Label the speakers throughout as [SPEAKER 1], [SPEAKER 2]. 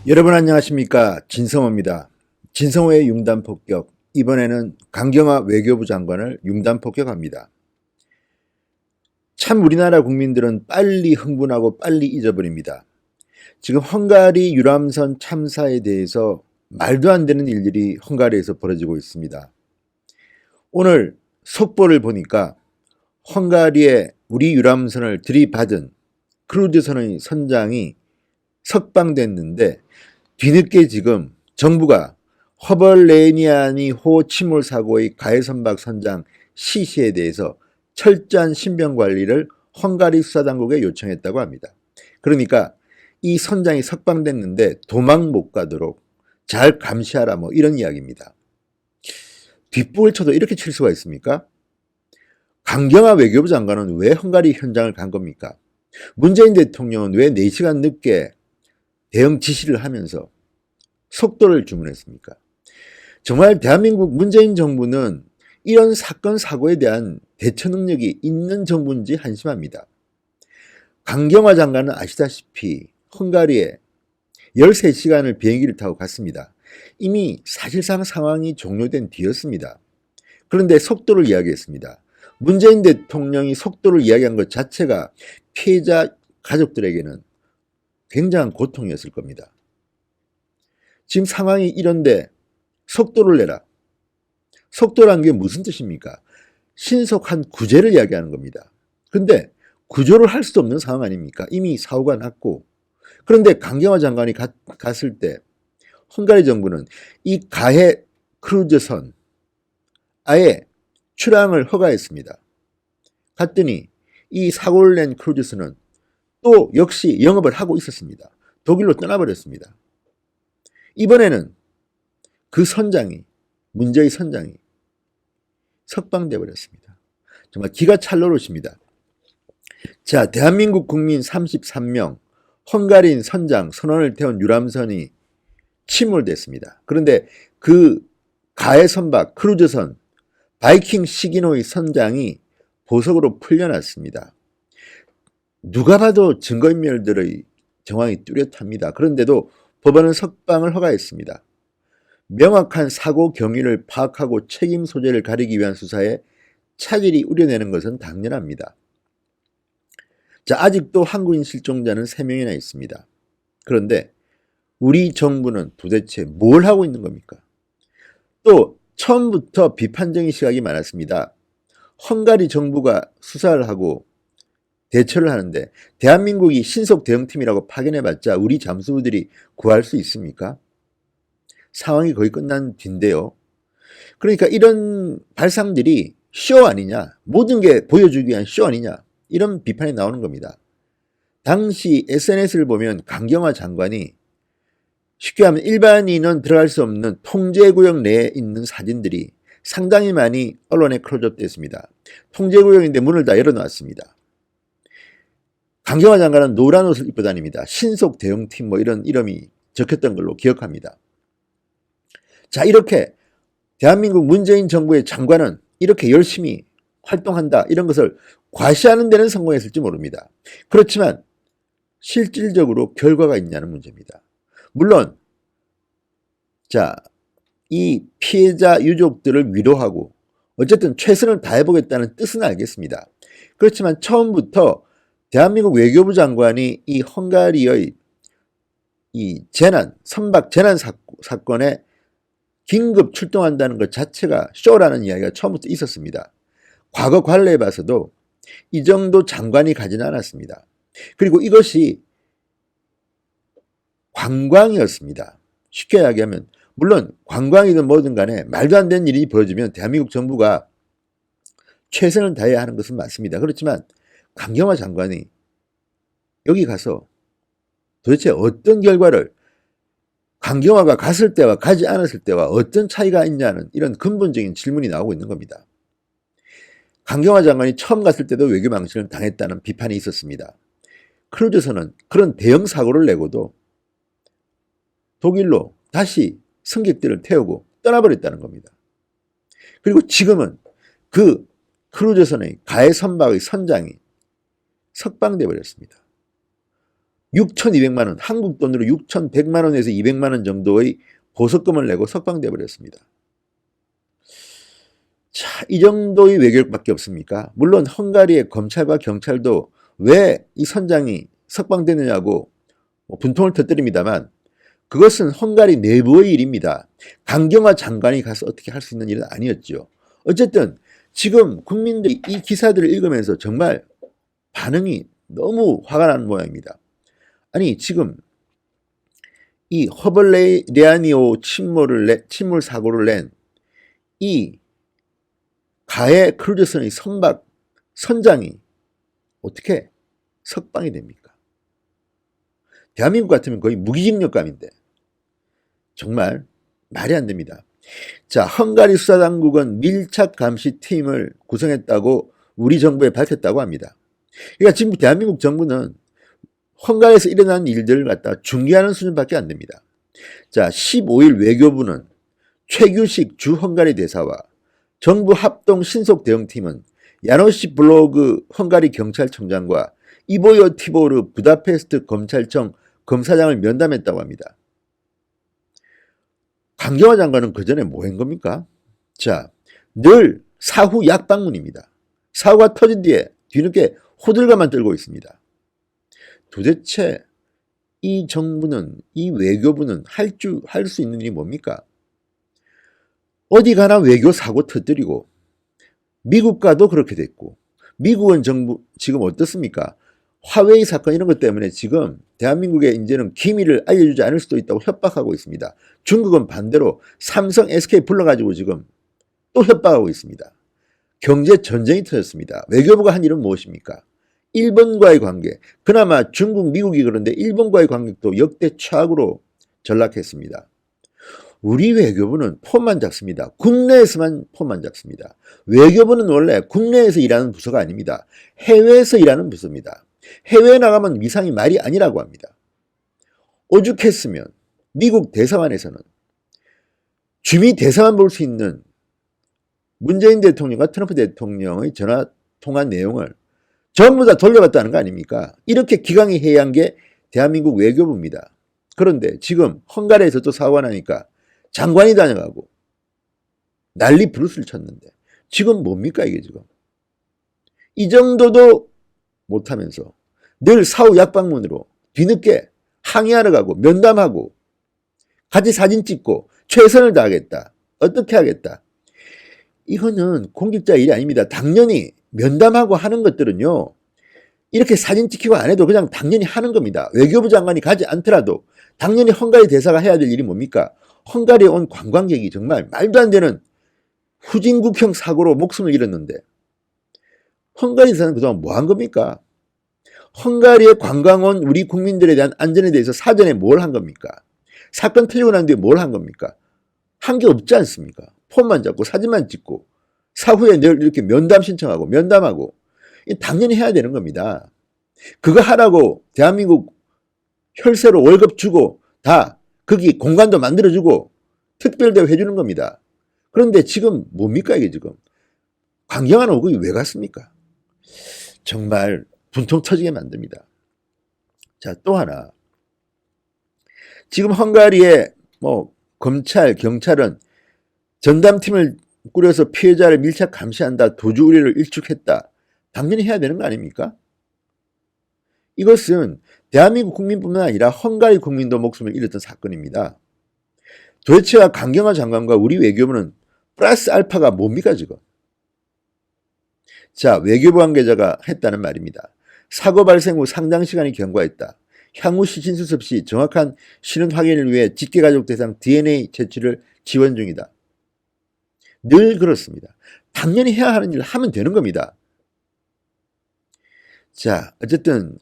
[SPEAKER 1] 여러분 안녕하십니까, 진성호입니다. 진성호의 융단폭격, 이번에는 강경화 외교부 장관을 융단폭격합니다. 참 우리나라 국민들은 빨리 흥분하고 빨리 잊어버립니다. 지금 헝가리 유람선 참사에 대해서 말도 안 되는 일들이 헝가리에서 벌어지고 있습니다. 오늘 속보를 보니까 헝가리에 우리 유람선을 들이받은 크루즈선의 선장이 석방됐는데, 뒤늦게 지금 정부가 허벌레니아니 호 침몰 사고의 가해선박 선장 시시에 대해서 철저한 신병 관리를 헝가리 수사당국에 요청했다고 합니다. 그러니까 이 선장이 석방됐는데 도망 못 가도록 잘 감시하라, 뭐 이런 이야기입니다. 뒷북을 쳐도 이렇게 칠 수가 있습니까? 강경화 외교부 장관은 왜 헝가리 현장을 간 겁니까? 문재인 대통령은 왜 4시간 늦게 대응 지시를 하면서 속도를 주문했습니까? 정말 대한민국 문재인 정부는 이런 사건 사고에 대한 대처 능력이 있는 정부인지 한심합니다. 강경화 장관은 아시다시피 헝가리에 13시간을 비행기를 타고 갔습니다. 이미 사실상 상황이 종료된 뒤였습니다. 그런데 속도를 이야기했습니다. 문재인 대통령이 속도를 이야기한 것 자체가 피해자 가족들에게는 굉장한 고통이었을 겁니다. 지금 상황이 이런데 속도를 내라. 속도란 게 무슨 뜻입니까? 신속한 구제를 이야기하는 겁니다. 그런데 구조를 할 수 없는 상황 아닙니까? 이미 사고가 났고. 그런데 강경화 장관이 갔을 때 헝가리 정부는 이 가해 크루즈선 아예 출항을 허가했습니다. 갔더니 이 사고를 낸 크루즈선은 또 역시 영업을 하고 있었습니다. 독일로 떠나버렸습니다. 이번에는 그 선장이, 문제의 선장이 석방돼 버렸습니다. 정말 기가 찰 노릇입니다. 자, 대한민국 국민 33명, 헝가리인 선장 선원을 태운 유람선이 침몰됐습니다. 그런데 그 가해 선박 크루즈선 바이킹 시기노의 선장이 보석으로 풀려났습니다. 누가 봐도 증거인멸들의 정황이 뚜렷합니다. 그런데도 법원은 석방을 허가했습니다. 명확한 사고 경위를 파악하고 책임 소재를 가리기 위한 수사에 차질이 우려내는 것은 당연합니다. 자, 아직도 한국인 실종자는 3명이나 있습니다. 그런데 우리 정부는 도대체 뭘 하고 있는 겁니까? 또 처음부터 비판적인 시각이 많았습니다. 헝가리 정부가 수사를 하고 대처를 하는데 대한민국이 신속 대응팀이라고 파견해봤자 우리 잠수부들이 구할 수 있습니까? 상황이 거의 끝난 뒤인데요. 그러니까 이런 발상들이 쇼 아니냐, 모든 게 보여주기 위한 쇼 아니냐, 이런 비판이 나오는 겁니다. 당시 SNS를 보면 강경화 장관이 쉽게 하면 일반인은 들어갈 수 없는 통제구역 내에 있는 사진들이 상당히 많이 언론에 클로즈업 됐습니다. 통제구역인데 문을 다 열어놨습니다. 강경화 장관은 노란 옷을 입고 다닙니다. 신속 대응팀 뭐 이런 이름이 적혔던 걸로 기억합니다. 자, 이렇게 대한민국 문재인 정부의 장관은 이렇게 열심히 활동한다, 이런 것을 과시하는 데는 성공했을지 모릅니다. 그렇지만 실질적으로 결과가 있냐는 문제입니다. 물론 자, 이 피해자 유족들을 위로하고 어쨌든 최선을 다해보겠다는 뜻은 알겠습니다. 그렇지만 처음부터 대한민국 외교부 장관이 이 헝가리의 이 선박 재난 사건에 긴급 출동한다는 것 자체가 쇼라는 이야기가 처음부터 있었습니다. 과거 관례에 봐서도 이 정도 장관이 가지는 않았습니다. 그리고 이것이 관광이었습니다. 쉽게 이야기하면, 물론 관광이든 뭐든 간에 말도 안 되는 일이 벌어지면 대한민국 정부가 최선을 다해야 하는 것은 맞습니다. 그렇지만 강경화 장관이 여기 가서 도대체 어떤 결과를, 강경화가 갔을 때와 가지 않았을 때와 어떤 차이가 있냐는 이런 근본적인 질문이 나오고 있는 겁니다. 강경화 장관이 처음 갔을 때도 외교 망신을 당했다는 비판이 있었습니다. 크루즈선은 그런 대형 사고를 내고도 독일로 다시 승객들을 태우고 떠나버렸다는 겁니다. 그리고 지금은 그 크루즈선의 가해 선박의 선장이 석방돼 버렸습니다. 6,200만 원, 한국 돈으로 6,100만 원에서 200만 원 정도의 보석금을 내고 석방돼 버렸습니다. 자, 이 정도의 외교력밖에 없습니까? 물론 헝가리의 검찰과 경찰도 왜 이 선장이 석방되느냐고 분통을 터뜨립니다만 그것은 헝가리 내부의 일입니다. 강경화 장관이 가서 어떻게 할 수 있는 일은 아니었죠. 어쨌든 지금 국민들이 이 기사들을 읽으면서 정말 반응이 너무 화가 나는 모양입니다. 아니 지금 이 허벌레아니오 침몰 사고를 낸 이 가해 크루즈선의 선장이 어떻게 석방이 됩니까? 대한민국 같으면 거의 무기징역감인데 정말 말이 안 됩니다. 자, 헝가리 수사당국은 밀착 감시팀을 구성했다고 우리 정부에 밝혔다고 합니다. 그러니까 지금 대한민국 정부는 헝가리에서 일어난 일들을 갖다 중계하는 수준밖에 안 됩니다. 자, 15일 외교부는 최규식 주 헝가리 대사와 정부 합동 신속 대응팀은 야노시 블로그 헝가리 경찰청장과 이보요 티보르 부다페스트 검찰청 검사장을 면담했다고 합니다. 강경화 장관은 그 전에 뭐 한 겁니까? 자, 늘 사후 약방문입니다. 사고가 터진 뒤에 뒤늦게 호들갑만 떨고 있습니다. 도대체 이 정부는, 이 외교부는 할 수 있는 일이 뭡니까? 어디 가나 외교 사고 터뜨리고 미국과도 그렇게 됐고 미국은 정부 지금 어떻습니까? 화웨이 사건 이런 것 때문에 지금 대한민국에 이제는 기밀을 알려주지 않을 수도 있다고 협박하고 있습니다. 중국은 반대로 삼성, SK 불러가지고 지금 또 협박하고 있습니다. 경제 전쟁이 터졌습니다. 외교부가 한 일은 무엇입니까? 일본과의 관계, 그나마 중국, 미국이 그런데 일본과의 관계도 역대 최악으로 전락했습니다. 우리 외교부는 폼만 잡습니다. 국내에서만 폼만 잡습니다. 외교부는 원래 국내에서 일하는 부서가 아닙니다. 해외에서 일하는 부서입니다. 해외에 나가면 위상이 말이 아니라고 합니다. 오죽했으면 미국 대사관에서는 주미 대사만 볼 수 있는 문재인 대통령과 트럼프 대통령의 전화 통화 내용을 전부 다 돌려봤다는 거 아닙니까? 이렇게 기강이해야한 게 대한민국 외교부입니다. 그런데 지금 헝가리에서 또 사고가 나니까 장관이 다녀가고 난리 부르스를 쳤는데 지금 뭡니까 이게 지금? 이 정도도 못하면서 늘 사후 약방문으로 뒤늦게 항의하러 가고 면담하고 같이 사진 찍고 최선을 다하겠다. 어떻게 하겠다. 이거는 공직자 일이 아닙니다. 당연히 면담하고 하는 것들은요. 이렇게 사진 찍히고 안 해도 그냥 당연히 하는 겁니다. 외교부 장관이 가지 않더라도 당연히 헝가리 대사가 해야 될 일이 뭡니까? 헝가리에 온 관광객이 정말 말도 안 되는 후진국형 사고로 목숨을 잃었는데 헝가리에서는 그동안 뭐 한 겁니까? 헝가리에 관광 온 우리 국민들에 대한 안전에 대해서 사전에 뭘 한 겁니까? 사건 터지고 난 뒤에 뭘 한 겁니까? 한 게 없지 않습니까? 폰만 잡고 사진만 찍고 사후에 늘 이렇게 면담 신청하고 면담하고 당연히 해야 되는 겁니다. 그거 하라고 대한민국 혈세로 월급 주고 다 거기 공간도 만들어주고 특별대우 해주는 겁니다. 그런데 지금 뭡니까 이게 지금? 강경화는 거기 왜 갔습니까? 정말 분통 터지게 만듭니다. 자, 또 하나. 지금 헝가리의 검찰, 경찰은 전담팀을 꾸려서 피해자를 밀착 감시한다, 도주 의뢰를 일축했다. 당연히 해야 되는 거 아닙니까? 이것은 대한민국 국민뿐만 아니라 헝가리 국민도 목숨을 잃었던 사건입니다. 도대체가 강경화 장관과 우리 외교부는 플러스 알파가 뭡니까 지금? 자, 외교부 관계자가 했다는 말입니다. 사고 발생 후 상당 시간이 경과했다. 향후 시신 수습 시 정확한 신원 확인을 위해 직계가족 대상 DNA 채취를 지원 중이다. 늘 그렇습니다. 당연히 해야 하는 일을 하면 되는 겁니다. 자, 어쨌든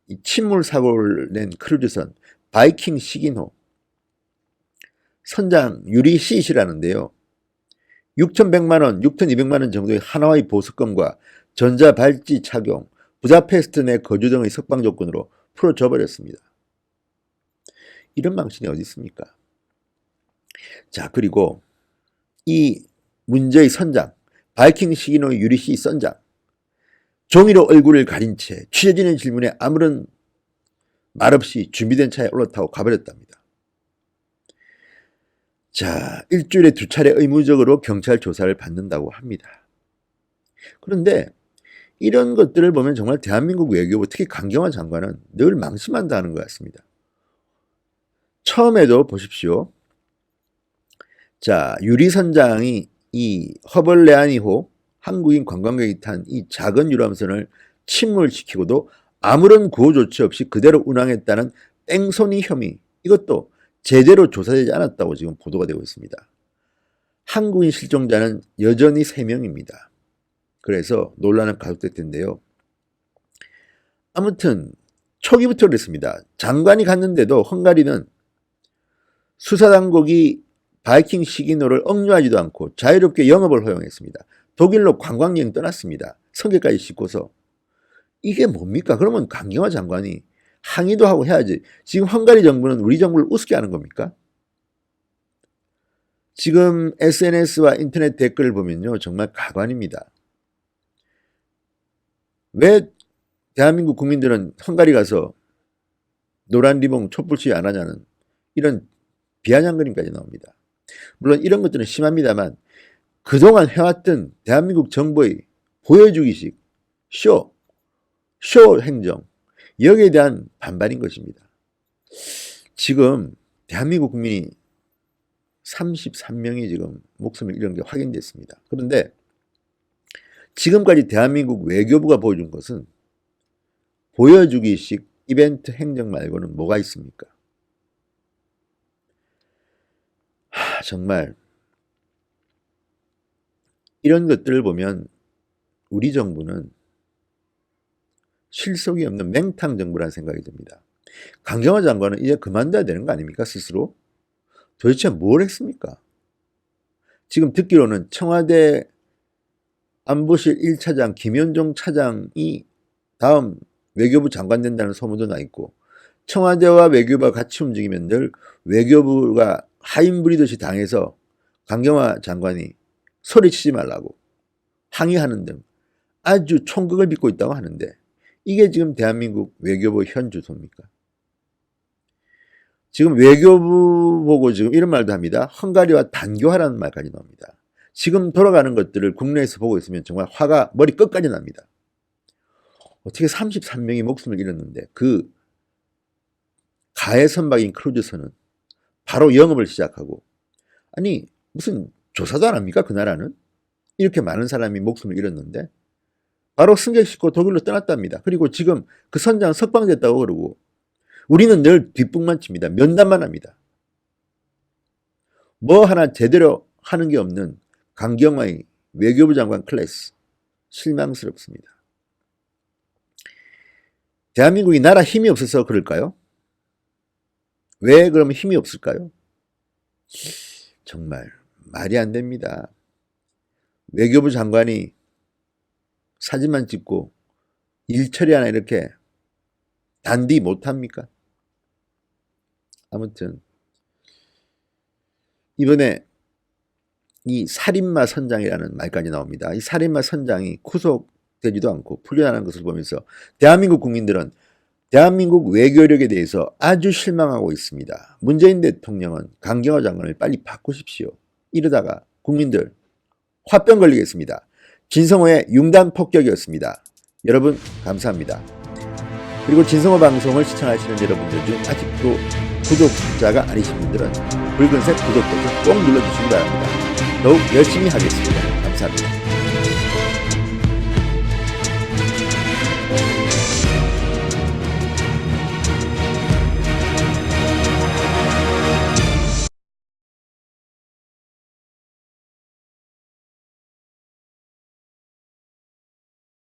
[SPEAKER 1] 이 침몰 사고를 낸 크루즈선 바이킹 시기노 선장 유리 시시라는데요. 6,100만 원, 6,200만 원 정도의 하나의 보석금과 전자발찌 착용, 부다페스트 내 거주 등의 석방 조건으로 풀어줘 버렸습니다. 이런 망신이 어디 있습니까? 자, 그리고 이 문제의 선장, 바이킹 시기노의 유리시 선장, 종이로 얼굴을 가린 채 취재진의 질문에 아무런 말없이 준비된 차에 올라타고 가버렸답니다. 자, 일주일에 2차례 의무적으로 경찰 조사를 받는다고 합니다. 그런데 이런 것들을 보면 정말 대한민국 외교부, 특히 강경화 장관은 늘 망신한다는 것 같습니다. 처음에도 보십시오. 자, 유리 선장이 이 허벌레아니호 한국인 관광객이 탄 이 작은 유람선을 침몰시키고도 아무런 구호 조치 없이 그대로 운항했다는 뺑소니 혐의, 이것도 제대로 조사되지 않았다고 지금 보도가 되고 있습니다. 한국인 실종자는 여전히 3명입니다. 그래서 논란은 가속될 텐데요. 아무튼 초기부터 그랬습니다. 장관이 갔는데도 헝가리는 수사당국이 바이킹 시기노를 억류하지도 않고 자유롭게 영업을 허용했습니다. 독일로 관광여행 떠났습니다. 성게까지 싣고서. 이게 뭡니까? 그러면 강경화 장관이 항의도 하고 해야지. 지금 헝가리 정부는 우리 정부를 우습게 하는 겁니까? 지금 SNS와 인터넷 댓글을 보면요, 정말 가관입니다. 왜 대한민국 국민들은 헝가리 가서 노란 리본 촛불 시위 안 하냐는 이런 비아냥거림까지 나옵니다. 물론 이런 것들은 심합니다만 그동안 해왔던 대한민국 정부의 보여주기식 쇼 행정, 여기에 대한 반발인 것입니다. 지금 대한민국 국민이 33명이 지금 목숨을 잃은 게 확인됐습니다. 그런데 지금까지 대한민국 외교부가 보여준 것은 보여주기식 이벤트 행정 말고는 뭐가 있습니까? 정말 이런 것들을 보면 우리 정부는 실속이 없는 맹탕 정부라는 생각이 듭니다. 강경화 장관은 이제 그만둬야 되는 거 아닙니까? 스스로? 도대체 뭘 했습니까? 지금 듣기로는 청와대 안보실 1차장 김현종 차장이 다음 외교부 장관 된다는 소문도 나 있고, 청와대와 외교부가 같이 움직이면 늘 외교부가 하인부리듯이 당해서 강경화 장관이 소리치지 말라고 항의하는 등 아주 총극을 빚고 있다고 하는데, 이게 지금 대한민국 외교부 현 주소입니까? 지금 외교부 보고 지금 이런 말도 합니다. 헝가리와 단교하라는 말까지 나옵니다. 지금 돌아가는 것들을 국내에서 보고 있으면 정말 화가 머리 끝까지 납니다. 어떻게 33명이 목숨을 잃었는데 그 가해 선박인 크루즈선은 바로 영업을 시작하고, 아니 무슨 조사도 안 합니까? 그 나라는? 이렇게 많은 사람이 목숨을 잃었는데 바로 승객 싣고 독일로 떠났답니다. 그리고 지금 그 선장 석방됐다고 그러고, 우리는 늘 뒷북만 칩니다. 면담만 합니다. 뭐 하나 제대로 하는 게 없는 강경화의 외교부 장관 클래스, 실망스럽습니다. 대한민국이 나라 힘이 없어서 그럴까요? 왜 그러면 힘이 없을까요? 정말 말이 안 됩니다. 외교부 장관이 사진만 찍고 일 처리 하나 이렇게 단디 못합니까? 아무튼 이번에 이 살인마 선장이라는 말까지 나옵니다. 이 살인마 선장이 구속되지도 않고 풀려나는 것을 보면서 대한민국 국민들은 대한민국 외교력에 대해서 아주 실망하고 있습니다. 문재인 대통령은 강경화 장관을 빨리 바꾸십시오. 이러다가 국민들 화병 걸리겠습니다. 진성호의 융단 폭격이었습니다. 여러분 감사합니다. 그리고 진성호 방송을 시청하시는 여러분들 중 아직도 구독자가 아니신 분들은 붉은색 구독 버튼 꼭 눌러주시기 바랍니다. 더욱 열심히 하겠습니다. 감사합니다.